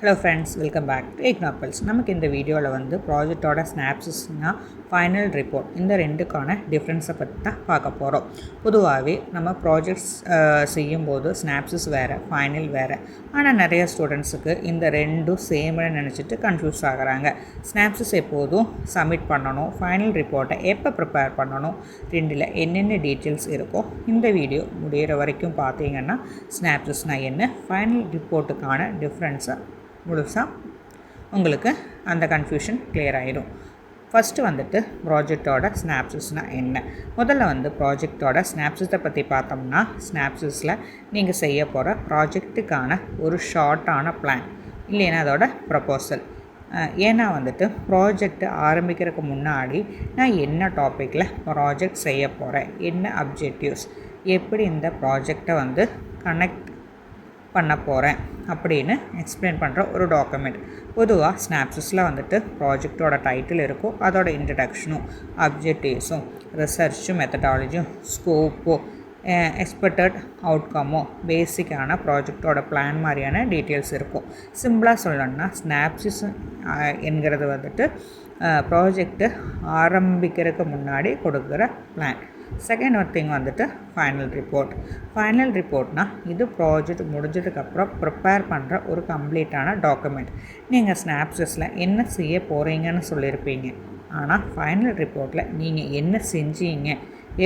Hello friends, welcome back to Ignorpels. நமக்கு இந்த வீடியோவில் வந்து ப்ராஜெக்டோட ஸ்னாப்சிஸ்னா ஃபைனல் ரிப்போர்ட் இந்த ரெண்டுக்கான டிஃப்ரென்ஸை பற்றி தான் பார்க்க போகிறோம். பொதுவாகவே நம்ம ப்ராஜெக்ட்ஸ் செய்யும்போது ஸ்னாப்சிஸ் வேறு, ஃபைனல் வேறு. ஆனால் நிறைய ஸ்டூடெண்ட்ஸுக்கு இந்த ரெண்டும் சேம்னு நினச்சிட்டு கன்ஃபியூஸ் ஆகிறாங்க. ஸ்னாப்சிஸ் எப்போதும் சப்மிட் பண்ணணும், ஃபைனல் ரிப்போர்ட்டை எப்போ ப்ரிப்பேர் பண்ணணும், ரெண்டில் என்னென்ன டீட்டெயில்ஸ் இருக்கோ இந்த வீடியோ முடிகிற வரைக்கும் பார்த்தீங்கன்னா ஸ்னாப்சிஸ்னால் என்ன, ஃபைனல் ரிப்போர்ட்டுக்கான டிஃப்ரென்ஸை முழுசாக உங்களுக்கு அந்த கன்ஃபியூஷன் கிளியர் ஆகிடும். ஃபஸ்ட்டு வந்துட்டு ப்ராஜெக்டோட ஸ்னாப்சிஸ்னால் என்ன. முதல்ல வந்து ப்ராஜெக்டோட ஸ்னாப்சிஸை பற்றி பார்த்தோம்னா, ஸ்னாப்சிஸில் நீங்கள் செய்ய போகிற ப்ராஜெக்ட்டுக்கான ஒரு ஷார்ட்டான பிளான் இல்லைன்னா அதோட ப்ரப்போசல். ஏன்னா வந்துட்டு ப்ராஜெக்ட் ஆரம்பிக்கிறதுக்கு முன்னாடி நான் என்ன டாப்பிக்கில் ப்ராஜெக்ட் செய்ய போகிறேன், என்ன அப்ஜெக்டிவ்ஸ், எப்படி இந்த ப்ராஜெக்டை வந்து கனெக்ட் பண்ண போகிறேன் அப்படின்னு எக்ஸ்பிளைன் பண்ணுற ஒரு டாக்குமெண்ட். பொதுவாக ஸ்னாப்சிஸில் வந்துட்டு ப்ராஜெக்டோட டைட்டில் இருக்கும், அதோட இன்ட்ரடக்ஷனும் அப்ஜெக்டிவ்ஸும் ரிசர்ச்சும் மெத்தடாலஜியும் ஸ்கோப்போ எக்ஸ்பெக்டட் அவுட்கமோ பேசிக்கான ப்ராஜெக்டோட பிளான் மாதிரியான டீட்டெயில்ஸ் இருக்கும். சிம்பிளாக சொல்லணும்னா ஸ்னாப்சிஸ் என்கிறது வந்துட்டு ப்ராஜெக்டு ஆரம்பிக்கிறதுக்கு முன்னாடி கொடுக்குற பிளான். செகண்ட் திங் வந்துட்டு ஃபைனல் ரிப்போர்ட். ஃபைனல் ரிப்போர்ட்னால் இது ப்ராஜெக்ட் முடிஞ்சதுக்கப்புறம் ப்ரிப்பேர் பண்ணுற ஒரு கம்ப்ளீட்டான டாக்குமெண்ட். நீங்கள் ஸ்னாப்சிஸில் என்ன செய்ய போகிறீங்கன்னு சொல்லியிருப்பீங்க, ஆனால் ஃபைனல் ரிப்போர்ட்டில் நீங்கள் என்ன செஞ்சீங்க,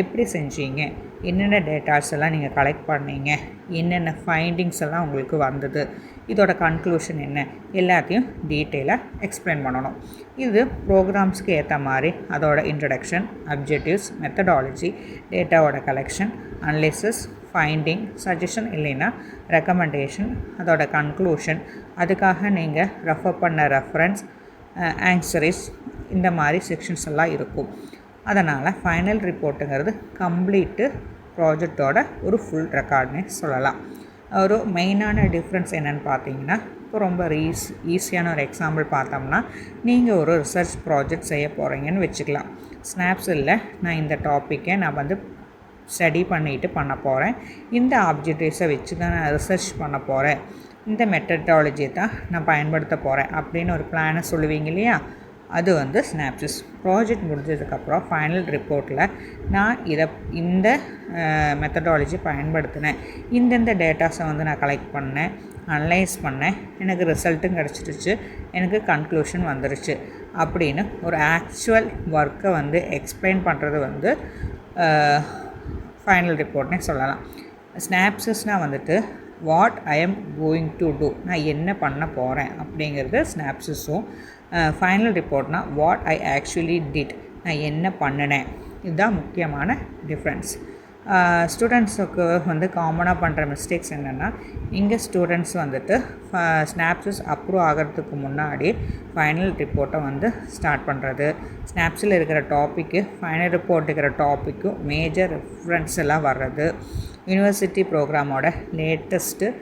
எப்படி செஞ்சீங்க, என்னென்ன டேட்டாஸ் எல்லாம் நீங்கள் கலெக்ட் பண்ணீங்க, என்னென்ன ஃபைண்டிங்ஸ் எல்லாம் உங்களுக்கு வந்தது, இதோட கன்க்ளூஷன் என்ன, எல்லாத்தையும் டீட்டெயிலாக எக்ஸ்பிளைன் பண்ணணும். இது ப்ரோக்ராம்ஸ்க்கு ஏற்ற மாதிரி அதோட இன்ட்ரடக்ஷன், அப்ஜெக்டிவ்ஸ், மெத்தடாலஜி, டேட்டாவோட கலெக்ஷன், அனலிசிஸ், ஃபைண்டிங், சஜஷன் இல்லைன்னா ரெக்கமெண்டேஷன், அதோட கன்க்ளூஷன், அதுக்காக நீங்கள் ரெஃபர் பண்ண ரெஃபரன்ஸ், ஆன்சரிஸ், இந்த மாதிரி செக்ஷன்ஸ் எல்லாம் இருக்கும். அதனால் ஃபைனல் ரிப்போர்ட்டுங்கிறது கம்ப்ளீட்டு ப்ராஜெக்டோட ஒரு ஃபுல் ரெக்கார்டுன்னு சொல்லலாம். ஒரு மெயினான டிஃப்ரென்ஸ் என்னென்னு பார்த்தீங்கன்னா, இப்போ ரொம்ப ஈஸியான ஒரு எக்ஸாம்பிள் பார்த்தோம்னா, நீங்கள் ஒரு ரிசர்ச் ப்ராஜெக்ட் செய்ய போகிறீங்கன்னு வச்சுக்கலாம். ஸ்னாப்சிஸில் நான் இந்த டாப்பிக்கை நான் வந்து ஸ்டடி பண்ணிவிட்டு பண்ண போகிறேன், இந்த ஆப்ஜெக்டிவ்ஸை வச்சு தான் நான் ரிசர்ச் பண்ண போகிறேன், இந்த மெத்தடாலஜியை தான் நான் பயன்படுத்த போகிறேன் அப்படின்னு ஒரு பிளானை சொல்லுவீங்க இல்லையா, அது வந்து ஸ்னாப்சிஸ். ப்ராஜெக்ட் முடிஞ்சதுக்கப்புறம் ஃபைனல் ரிப்போர்ட்டில் நான் இந்த மெத்தடாலஜி பயன்படுத்தினேன், இந்தந்த டேட்டாஸை வந்து நான் கலெக்ட் பண்ணேன், அனலைஸ் பண்ணேன், எனக்கு ரிசல்ட்டும் கிடச்சிருச்சு, எனக்கு கன்க்ளூஷன் வந்துருச்சு அப்படின்னு ஒரு ஆக்சுவல் ஒர்க்கை வந்து எக்ஸ்பிளைன் பண்ணுறது வந்து ஃபைனல் ரிப்போர்ட்னே சொல்லலாம். ஸ்னாப்சிஸ்னால் வந்துட்டு what I am going to do, நான் என்ன பண்ண போகிறேன் அப்படிங்கிறது ஸ்னாப்சிஸும். ஃபைனல் ரிப்போர்ட்னால் வாட் ஐ ஆக்சுவலி டிட், நான் என்ன பண்ணினேன், இதுதான் முக்கியமான டிஃப்ரென்ஸ். ஸ்டூடெண்ட்ஸுக்கு வந்து காமனாக பண்ணுற மிஸ்டேக்ஸ் என்னென்னா, இங்கே ஸ்டூடெண்ட்ஸ் வந்துட்டு ஸ்னாப்சிஸ் அப்ரூவ் ஆகிறதுக்கு முன்னாடி ஃபைனல் ரிப்போர்ட்டை வந்து ஸ்டார்ட் பண்ணுறது, ஸ்னாப்ஸில் இருக்கிற டாப்பிக்கு ஃபைனல் ரிப்போர்ட் இருக்கிற டாப்பிக்கும் மேஜர் ரெஃபரன்ஸ் எல்லாம் வர்றது, யூனிவர்சிட்டி ப்ரோக்ராமோட லேட்டஸ்ட்டு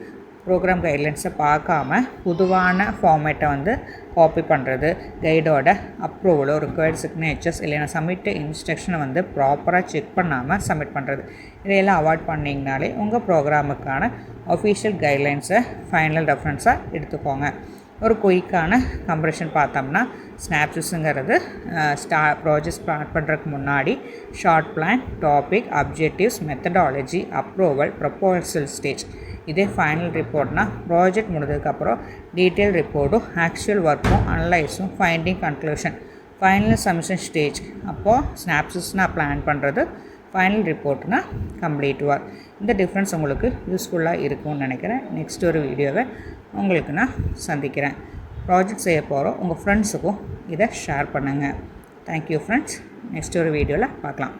ப்ரோக்ராம் கைட்லைன்ஸை பார்க்காம பொதுவான ஃபார்மேட்டை வந்து காப்பி பண்ணுறது, கைடோட அப்ரூவலோ ரிக்வயர்ட் சிக்னேச்சர்ஸ் இல்லைன்னா சப்மிட் இன்ஸ்ட்ரக்ஷனை வந்து ப்ராப்பராக செக் பண்ணாமல் சப்மிட் பண்ணுறது, இதையெல்லாம் அவாய்ட் பண்ணிங்கனாலே உங்கள் ப்ரோக்ராமுக்கான அஃபிஷியல் கைட்லைன்ஸை ஃபைனல் ரெஃபரன்ஸாக எடுத்துக்கோங்க. ஒரு குயிக்கான கம்பரிஷன் பார்த்தோம்னா, ஸ்னாப்சிஸுங்கிறது ப்ராஜெக்ட் ஸ்டார்ட் பண்ணுறதுக்கு முன்னாடி short plan, topic, objectives, methodology, approval, proposal stage. இதே ஃபைனல் ரிப்போர்ட்னால் ப்ராஜெக்ட் முடிஞ்சதுக்கப்புறம் டீட்டெயில் ரிப்போர்ட்டும், ஆக்சுவல் ஒர்க்கும், அனலைஸும், finding, conclusion, final submission stage. அப்போது ஸ்னாப்சிஸ்னால் பிளான் பண்ணுறது, ஃபைனல் ரிப்போர்ட்னால் கம்ப்ளீட் ஒர்க். இந்த டிஃப்ரென்ஸ் உங்களுக்கு யூஸ்ஃபுல்லாக இருக்கும்னு நினைக்கிறேன். நெக்ஸ்ட் ஒரு வீடியோவை உங்களுக்கு நான் சந்திக்கிறேன். ப்ராஜெக்ட் செய்ய போகிறோம் உங்கள் ஃப்ரெண்ட்ஸுக்கும் இதை ஷேர் பண்ணுங்கள். Thank you friends. நெக்ஸ்ட் ஒரு வீடியோவில் பார்க்கலாம்.